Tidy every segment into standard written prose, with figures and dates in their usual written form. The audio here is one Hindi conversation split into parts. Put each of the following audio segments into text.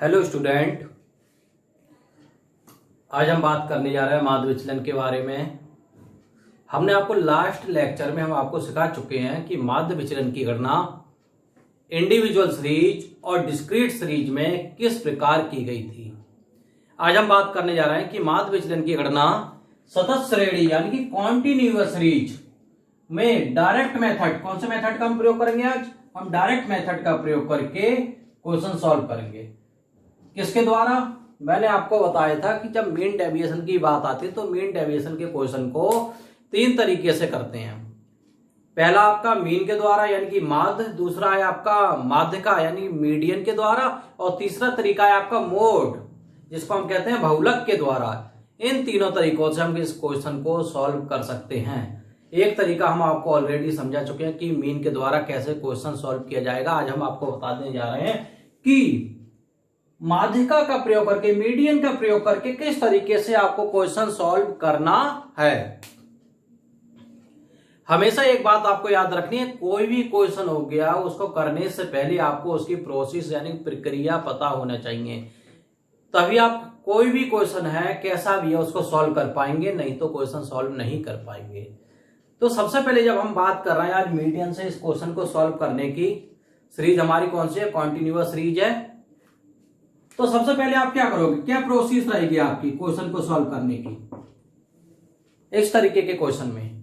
हेलो स्टूडेंट, आज हम बात करने जा रहे हैं माध्य विचलन के बारे में। हमने आपको लास्ट लेक्चर में हम आपको सिखा चुके हैं कि माध्य विचलन की गणना इंडिविजुअल सीरीज और डिस्क्रीट सीरीज में किस प्रकार की गई थी। आज हम बात करने जा रहे हैं कि माध्य विचलन की गणना सतत श्रेणी यानी कि कॉन्टिन्यूअस सीरीज में डायरेक्ट मेथड, कौन से मेथड का हम प्रयोग करेंगे? आज हम डायरेक्ट मेथड का प्रयोग करके क्वेश्चन सॉल्व करेंगे। किसके द्वारा? मैंने आपको बताया था कि जब मीन डेविएशन की बात आती है तो मीन डेविएशन के क्वेश्चन को तीन तरीके से करते हैं। पहला आपका मीन के द्वारा यानी कि माध्य, दूसरा है आपका माध्य का यानी मीडियन के द्वारा, और तीसरा तरीका है आपका मोड जिसको हम कहते हैं बहुलक के द्वारा। इन तीनों तरीकों से हम इस क्वेश्चन को सॉल्व कर सकते हैं। एक तरीका हम आपको ऑलरेडी समझा चुके हैं कि मीन के द्वारा कैसे क्वेश्चन सॉल्व किया जाएगा। आज हम आपको बताने जा रहे हैं कि माध्यिका का प्रयोग करके, मीडियन का प्रयोग करके किस तरीके से आपको क्वेश्चन सॉल्व करना है। हमेशा एक बात आपको याद रखनी है, कोई भी क्वेश्चन हो गया उसको करने से पहले आपको उसकी प्रोसेस यानी प्रक्रिया पता होना चाहिए, तभी आप कोई भी क्वेश्चन है कैसा भी है उसको सॉल्व कर पाएंगे, नहीं तो क्वेश्चन सॉल्व नहीं कर पाएंगे। तो सबसे पहले जब हम बात कर रहे हैं आज मीडियन से इस क्वेश्चन को सॉल्व करने की, सीरीज हमारी कौन सी है? कॉन्टिन्यूअस सीरीज है। तो सबसे पहले आप क्या करोगे, क्या प्रोसेस रहेगी आपकी क्वेश्चन को सॉल्व करने की? इस तरीके के क्वेश्चन में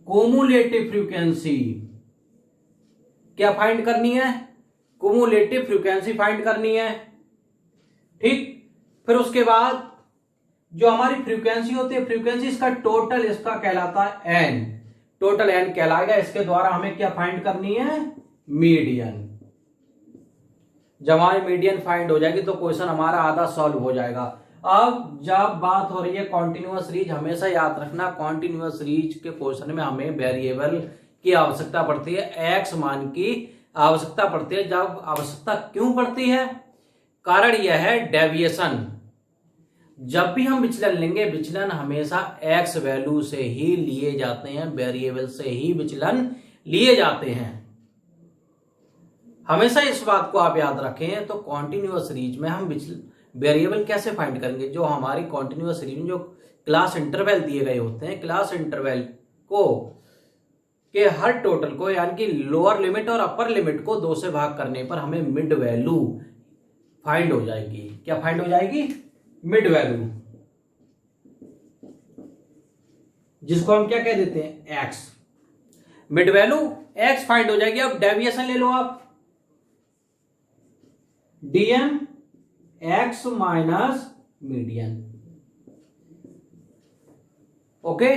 कुमुलेटिव फ्रीक्वेंसी क्या फाइंड करनी है? कुमुलेटिव फ्रीक्वेंसी फाइंड करनी है, ठीक। फिर उसके बाद जो हमारी फ्रीक्वेंसी होती है, फ्रीक्वेंसी इसका टोटल, इसका कहलाता है एन, टोटल एन कहलाएगा। इसके द्वारा हमें क्या फाइंड करनी है? मीडियन। जब हमारी मीडियन फाइंड हो जाएगी तो क्वेश्चन हमारा आधा सॉल्व हो जाएगा। अब जब बात हो रही है कॉन्टिन्यूअस सीरीज, हमेशा याद रखना कॉन्टिन्यूअस सीरीज के क्वेश्चन में हमें वेरिएबल की आवश्यकता पड़ती है, एक्स मान की आवश्यकता पड़ती है। जब आवश्यकता क्यों पड़ती है? कारण यह है डेविएशन। जब भी हम विचलन लेंगे, विचलन हमेशा एक्स वैल्यू से ही लिए जाते हैं, वेरिएबल से ही विचलन लिए जाते हैं। हमेशा इस बात को आप याद रखें। तो कॉन्टिन्यूअस सीरीज में हम वेरिएबल कैसे फाइंड करेंगे? जो हमारी कॉन्टिन्यूअस सीरीज में जो क्लास इंटरवल दिए गए होते हैं, क्लास इंटरवल को के हर टोटल को यानी कि लोअर लिमिट और अपर लिमिट को 2 से भाग करने पर हमें मिड वैल्यू फाइंड हो जाएगी। क्या फाइंड हो जाएगी? मिड वैल्यू, जिसको हम क्या कह देते हैं? X. Mid value x find हो जाएगी। अब डेविएशन ले लो आप, DM x minus median. Okay,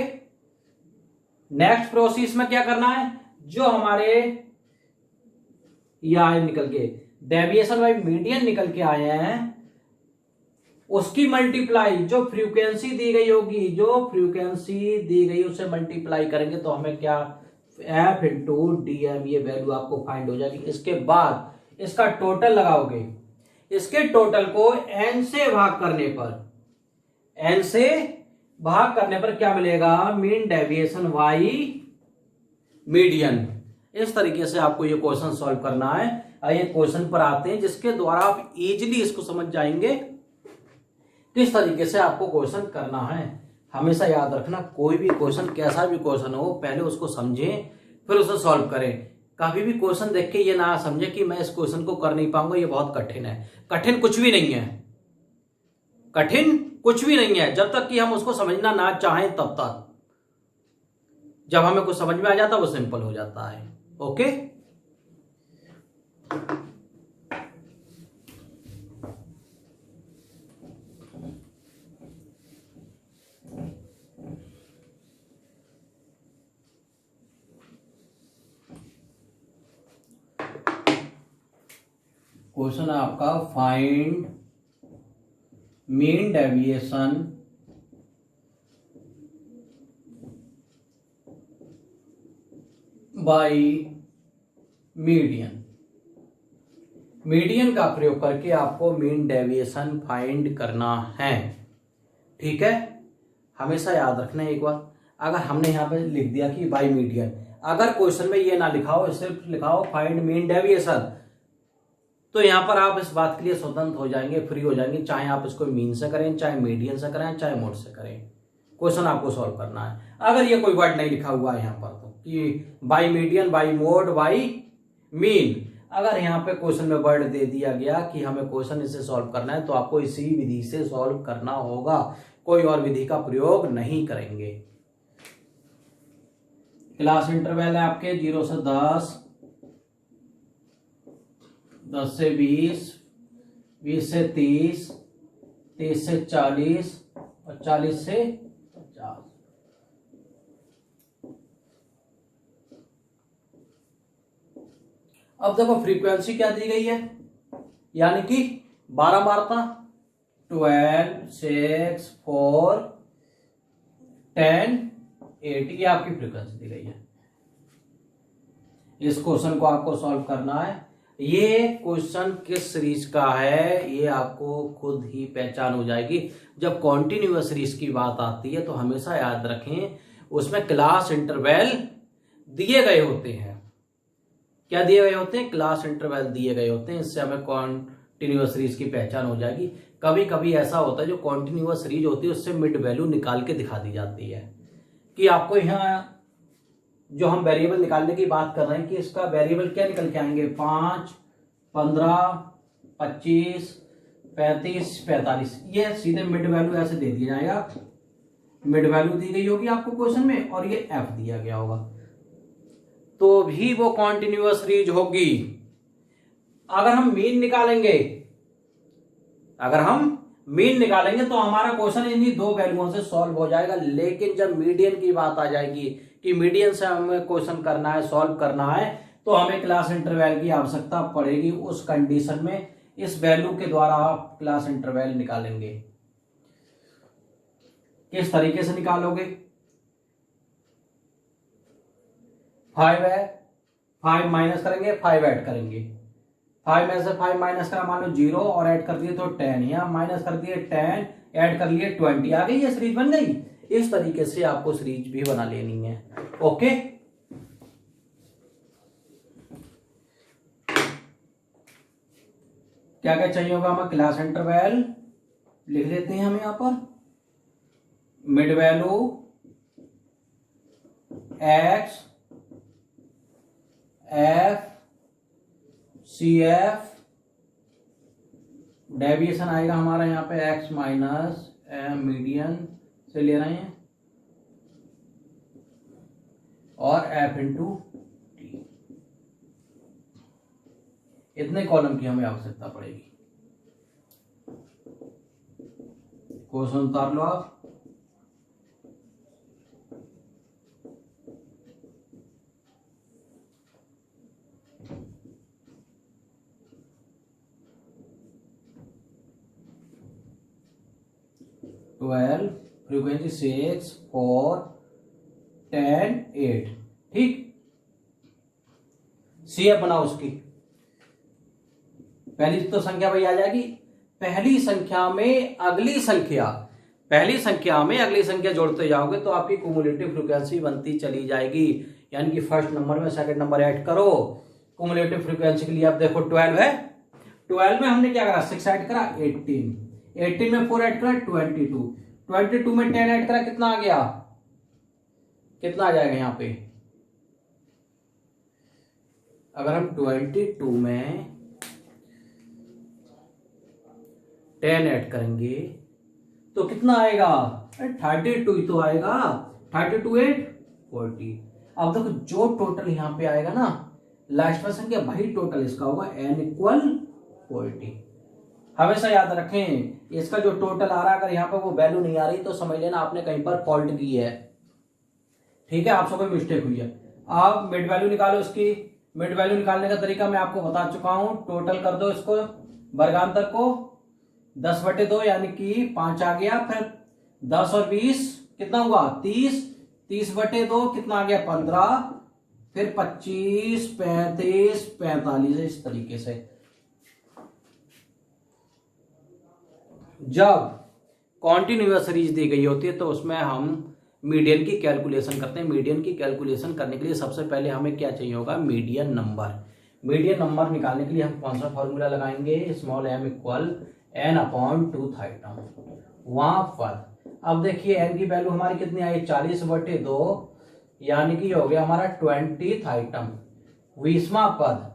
next process में क्या करना है? जो हमारे यहां निकल के डेविएशन बाई मीडियन निकल के आए हैं, उसकी मल्टीप्लाई जो फ्रीक्वेंसी दी गई होगी, जो फ्रीक्वेंसी दी गई उसे मल्टीप्लाई करेंगे तो हमें क्या? एफ इंटू डीएम, ये वैल्यू आपको फाइंड हो जाएगी। इसके बाद इसका टोटल लगाओगे, इसके टोटल को एन से भाग करने पर, एन से भाग करने पर क्या मिलेगा? Mean deviation by median. इस तरीके से आपको ये क्वेश्चन सॉल्व करना है। आइए क्वेश्चन पर आते हैं, जिसके द्वारा आप इजीली इसको समझ जाएंगे किस तरीके से आपको क्वेश्चन करना है। हमेशा याद रखना, कोई भी क्वेश्चन, कैसा भी क्वेश्चन हो, पहले उसको समझें फिर उसे सॉल्व करें। कभी भी क्वेश्चन देख के ये ना समझे कि मैं इस क्वेश्चन को कर नहीं पाऊंगा, ये बहुत कठिन है। कठिन कुछ भी नहीं है, कठिन कुछ भी नहीं है जब तक कि हम उसको समझना ना चाहें तब तक। जब हमें कुछ समझ में आ जाता है वो सिंपल हो जाता है। ओके, क्वेश्चन है आपका, find mean deviation by median. Median का प्रयोग करके आपको मीन डेविएशन फाइंड करना है, ठीक है। हमेशा याद रखना एक बात, अगर हमने यहां पे लिख दिया कि बाय मीडियन, अगर क्वेश्चन में ये ना लिखा हो, सिर्फ लिखा हो फाइंड मीन डेविएशन, तो यहाँ पर आप इस बात के लिए स्वतंत्र हो जाएंगे, फ्री हो जाएंगे, चाहे आप इसको मीन से करें, चाहे मीडियन से करें, चाहे मोड से करें। क्वेश्चन आपको सॉल्व करना है। अगर ये कोई वर्ड नहीं लिखा हुआ है यहाँ पर तो कि by median, by mode, by mean, अगर यहाँ पे क्वेश्चन में वर्ड दे दिया गया कि हमें क्वेश्चन इसे सॉल्व करना है तो आपको इसी विधि से सॉल्व करना होगा, कोई और विधि का प्रयोग नहीं करेंगे। क्लास इंटरवल है आपके 0 से 10, 10 से 20, 20 से 30, 30 से 40 और 40 से 50। अब देखो फ्रीक्वेंसी क्या दी गई है, यानी कि 12 मारता, 12, 6, 4, 10, 8, ये आपकी फ्रीक्वेंसी दी गई है। इस क्वेश्चन को आपको सॉल्व करना है। ये क्वेश्चन किस सीरीज का है ये आपको खुद ही पहचान हो जाएगी। जब कॉन्टिन्यूअस सीरीज की बात आती है तो हमेशा याद रखें उसमें क्लास इंटरवल दिए गए होते हैं। क्या दिए गए होते हैं? क्लास इंटरवल दिए गए होते हैं। इससे हमें कॉन्टिन्यूअस सीरीज की पहचान हो जाएगी। कभी कभी ऐसा होता है जो कॉन्टिन्यूअस सीरीज होती है उससे मिड वैल्यू निकाल के दिखा दी जाती है कि आपको यहाँ जो हम वेरिएबल निकालने की बात कर रहे हैं कि इसका वेरिएबल क्या निकल के आएंगे, 5, 15, 25, 35, 45, ये सीधे मिड वैल्यू ऐसे दे दिया जाएगा। मिड वैल्यू दी गई होगी आपको क्वेश्चन में और ये एफ दिया गया होगा, तो भी वो कॉन्टिन्यूअस सीरीज होगी। अगर हम मीन निकालेंगे तो हमारा क्वेश्चन इन्हीं दो वैल्यूओं से सॉल्व हो जाएगा। लेकिन जब मीडियन की बात आ जाएगी कि मीडियन से हमें क्वेश्चन करना है, सॉल्व करना है, तो हमें क्लास इंटरवल की आवश्यकता पड़ेगी। उस कंडीशन में इस वैल्यू के द्वारा आप क्लास इंटरवल निकालेंगे। किस तरीके से निकालोगे? 5 है, 5 माइनस करेंगे, 5 ऐड करेंगे। 5 में से 5 माइनस करा, मान लो 0 और ऐड कर दिए तो 10, या माइनस कर दिए 10, ऐड कर लिए 20, आ गई, ये सीरीज बन गई। इस तरीके से आपको सीरीज भी बना लेनी है। ओके, क्या क्या चाहिए होगा हमें? क्लास इंटरवल लिख लेते हैं हम यहां पर, mid value x, f, c f, deviation आएगा हमारा यहाँ पे एक्स माइनस एम, मीडियन से ले रहे हैं, और एफ इंटू टी। इतने कॉलम की हमें आवश्यकता पड़ेगी। क्वेश्चन उतार लो आप। फ्रीक्वेंसी 6, 4, 10, 8, ठीक। सीएफ बनाओ उसकी। पहली तो संख्या भाई आ जाएगी। पहली संख्या में अगली संख्या जोड़ते जाओगे तो आपकी क्युमुलेटिव फ्रीक्वेंसी बनती चली जाएगी। यानी कि फर्स्ट नंबर में सेकंड नंबर ऐड करो। क्युमुलेटिव फ्रीक्वेंसी के लिए आप देखो 12 है, 12 में हमने क्या करा, 6 ऐड करा, 18, 18 में 4 ऐड करा, 22, 22 में 10 ऐड करा, कितना आ गया, कितना आ जाएगा यहाँ पे? अगर हम 22 में 10 ऐड करेंगे तो कितना आएगा? 32 ही तो आएगा। 32 8 40। अब देखो जो टोटल यहां पे आएगा ना लास्ट में संख्या, वही टोटल इसका होगा, n इक्वल 40। हमेशा याद रखें इसका जो टोटल आ रहा है, अगर यहाँ पे वो वैल्यू नहीं आ रही तो समझ लेना आपने कहीं पर फॉल्ट की है, ठीक है, आपसे कोई मिस्टेक हुई है। आप मिड वैल्यू निकालो इसकी। मिड वैल्यू निकालने का तरीका मैं आपको बता चुका हूं। टोटल कर दो इसको, वर्गांतर को 10/2 यानी कि 5 आ गया, फिर 10 और 20 कितना हुआ, 30, 30/2 कितना आ गया, 15, फिर 25, 35, 45, इस तरीके से। जब कॉन्टिन्यूअस सीरीज दी गई होती है तो उसमें हम मीडियन की कैलकुलेशन करते हैं। मीडियन की कैलकुलेशन करने के लिए सबसे पहले हमें क्या चाहिए होगा, मीडियन नंबर। मीडियन नंबर निकालने के लिए हम कौन सा फॉर्मूला लगाएंगे, स्मॉल m इक्वल n/2 थाइटम। वहां पर अब देखिए n की वैल्यू हमारी कितनी आई, 40/2, यानी कि हो गया हमारा 20 थाइटम। 20वां पद,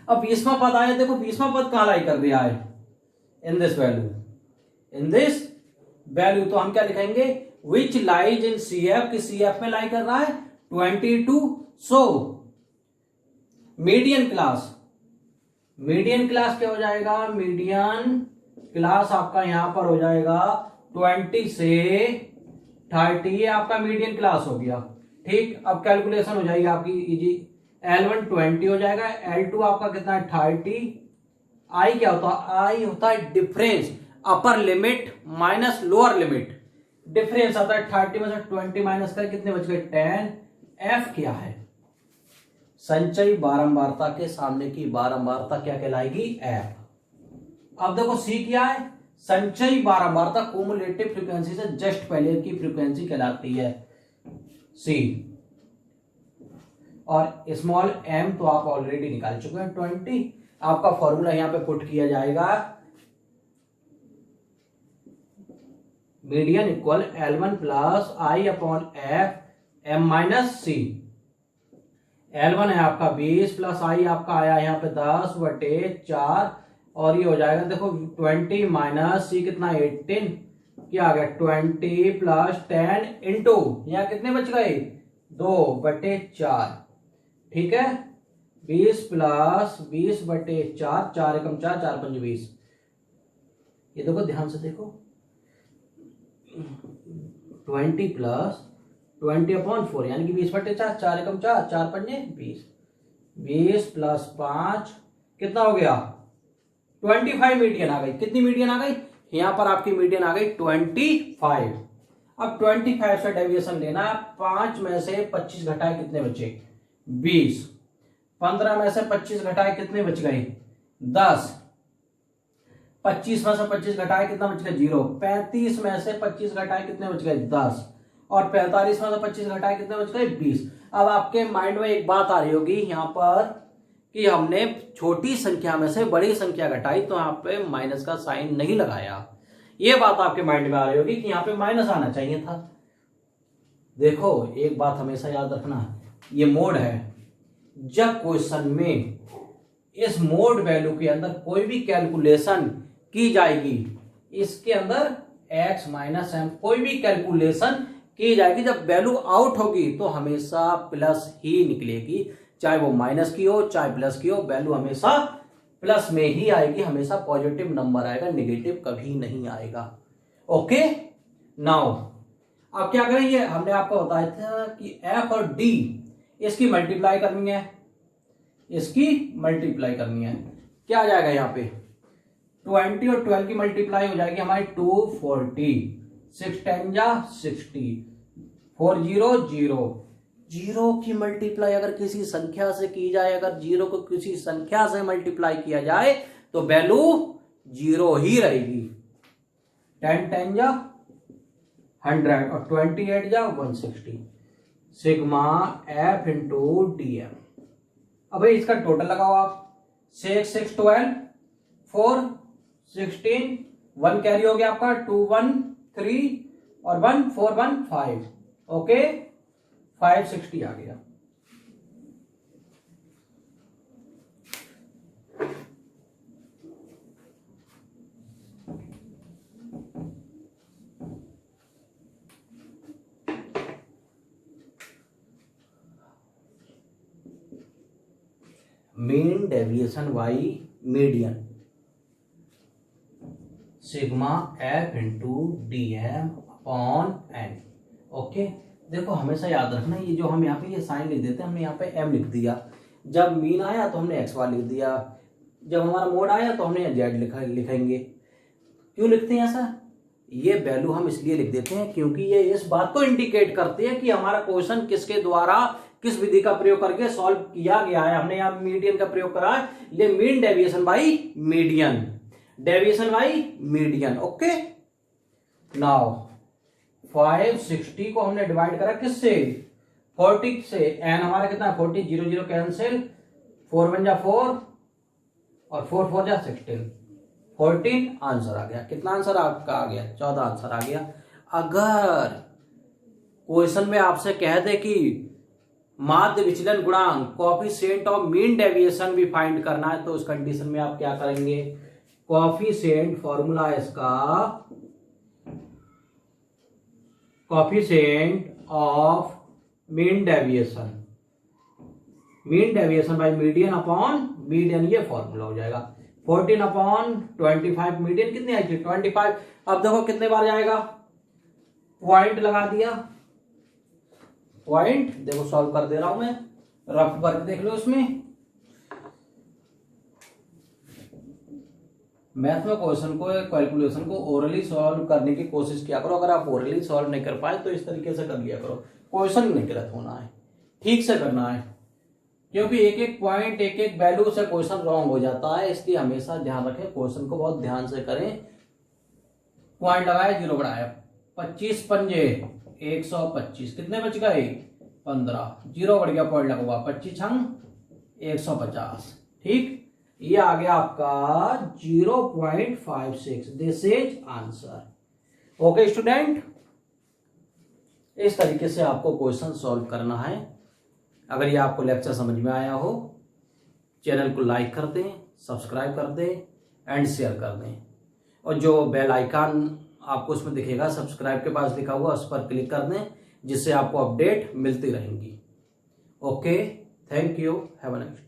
अब 20वां पद आया, देखो 20वां पद कहां लाई कर दिया है, in this value, in this value. तो हम क्या लिखेंगे, विच लाइज इन CF, कि CF में लाई कर रहा है 22। So median class, median class क्या हो जाएगा, मीडियन क्लास आपका यहां पर हो जाएगा 20 से 30, ये आपका मीडियन क्लास हो गया। ठीक, अब कैलकुलेशन हो जाएगी आपकी इजी। L1 20 हो जाएगा, L2 आपका कितना है 30। I क्या होता है, I होता है difference, upper limit minus lower limit. Difference आता है 30 में से 20 माइनस कर कितने बच गए 10। F क्या है, संचयी बारंबारता के सामने की बारंबारता क्या कहलाएगी, F। अब देखो C क्या है, संचयी बारंबारता क्यूमुलेटिव फ्रीक्वेंसी से जस्ट पहले की फ्रीक्वेंसी कहलाती है C। और स्मॉल m तो आप ऑलरेडी निकाल चुके हैं 20। आपका फॉर्मूला यहां पे पुट किया जाएगा, median equal L1 plus I/F m minus C। L1 है आपका 20 प्लस I आपका आया यहाँ पे 10/4, और ये हो जाएगा देखो 20 माइनस C कितना 18, क्या आ गया 20 प्लस 10 इंटू यहाँ कितने बच गए 2/4। ठीक है, 20 प्लस 20/4, 4 एकम 4, 4 पंज 20। ये देखो ध्यान से देखो, 20 प्लस 20/4 यानी कि 20/4, 4 एकम 4, 4 पंजे 20। 20 प्लस 5 कितना हो गया 25 मीडियन आ गई। कितनी मीडियन आ गई, यहां पर आपकी मीडियन आ गई 25। अब 25 से डेविएशन लेना, 5 में से 25 घटाए कितने बचे 20, 15 में से 25 घटाए कितने बच गए 10, 25 में से 25 घटाए कितना बच गया 0, 35 में से 25 घटाए कितने बच गए 10, और 45 में से 25 घटाए कितने बच गए 20। अब आपके माइंड में एक बात आ रही होगी यहां पर कि हमने छोटी संख्या में से बड़ी संख्या घटाई तो यहाँ पे माइनस का साइन नहीं लगाया। ये बात आपके माइंड में आ रही होगी कि यहाँ पे माइनस आना चाहिए था। देखो एक बात हमेशा याद रखना, ये मोड है, जब क्वेश्चन में इस मोड वैल्यू के अंदर कोई भी कैलकुलेशन की जाएगी, इसके अंदर x माइनस m कोई भी कैलकुलेशन की जाएगी, जब वैल्यू आउट होगी तो हमेशा प्लस ही निकलेगी, चाहे वो माइनस की हो चाहे प्लस की हो, वैल्यू हमेशा प्लस में ही आएगी, हमेशा पॉजिटिव नंबर आएगा, नेगेटिव कभी नहीं आएगा। ओके, नाउ अब क्या करेंगे, हमने आपको बताया था कि f और d इसकी मल्टीप्लाई करनी है, इसकी मल्टीप्लाई करनी है। क्या आ जाएगा यहाँ पे 20 और 12 की मल्टीप्लाई हो जाएगी हमारी 240, 6 10 जा 60, 4 0 0। जीरो की मल्टीप्लाई अगर किसी संख्या से की जाए, अगर जीरो को किसी संख्या से मल्टीप्लाई किया जाए तो वैल्यू जीरो ही रहेगी। 10 10 जा 100 और 28 जा 160, सिग्मा f इंटू DM। अब इसका टोटल लगाओ आप, 6 6 12, 4 16, 1 कैरी हो गया आपका, 2 1 3 और 1 4 1 5। ओके, 560 आ गया। Mean deviation y median sigma f into DM upon n। Okay, देखो हमेशा याद रखना, ये जो हम यहाँ पे ये साइन लिख देते हैं, हमने यहाँ पे m लिख दिया, जब मीन आया तो हमने x बार लिख दिया, जब हमारा मोड आया तो हमने z लिखेंगे। क्यों लिखते हैं ऐसा, ये वैल्यू हम इसलिए लिख देते हैं क्योंकि ये इस बात को इंडिकेट करती है कि हमारा क्वेश्चन किसके द्वारा किस विधि का प्रयोग करके सॉल्व किया गया है। हमने यहाँ मीडियन का प्रयोग करा है, ये mean deviation by median, deviation by median. Okay, now 560 को हमने डिवाइड करा किससे 40 से, n हमारा कितना 40, 0 0 कैंसिल, 4 1 जा 4 और 4 4 जा 16, 14 आंसर आ गया। कितना आंसर आपका आ गया? 14 आंसर आ गया। अगर क्वेश्चन में आपसे कह दे कि माध्य विचलन गुणांक कोएफिशिएंट ऑफ मीन डेविएशन भी फाइंड करना है, तो उस कंडीशन में आप क्या करेंगे? कोएफिशिएंट फॉर्मूला है इसका, coefficient of mean deviation, mean deviation by median upon median, ये फॉर्मूला हो जाएगा। 14 अपॉन 25, मीडियन कितनी आई थी? 25। अब देखो कितने बार जाएगा? पॉइंट लगा दिया, पॉइंट देखो सॉल्व कर दे रहा हूं मैं, रफ वर्क देख लो इसमें। मैथ में क्वेश्चन को, कैलकुलेशन को ओरली सॉल्व करने की कोशिश किया करो। अगर आप ओरली सॉल्व नहीं कर पाए तो इस तरीके से कर लिया करो। क्वेश्चन नहीं गलत होना है, ठीक से करना है, क्योंकि एक एक पॉइंट, एक एक वैल्यू से क्वेश्चन रॉन्ग हो जाता है। इसलिए हमेशा ध्यान रखें, क्वेश्चन को बहुत ध्यान से करें। पॉइंट लगाया, जीरो बढ़ाया, 25 पंजे 125, कितने बच गए? 15, जीरो बढ़ गया, पॉइंट लगा हुआ, 25 छंग 150, ठीक। ये आ गया आपका 0.56। This is answer. Okay student, इस तरीके से आपको क्वेश्चन सॉल्व करना है। अगर ये आपको लेक्चर समझ में आया हो, चैनल को लाइक कर दें, सब्सक्राइब कर दें एंड शेयर कर दें। और जो बेल आइकन आपको उसमें दिखेगा, सब्सक्राइब के पास लिखा हुआ, उस पर क्लिक कर दें, जिससे आपको अपडेट मिलती रहेंगी। Okay, thank you, have a nice day.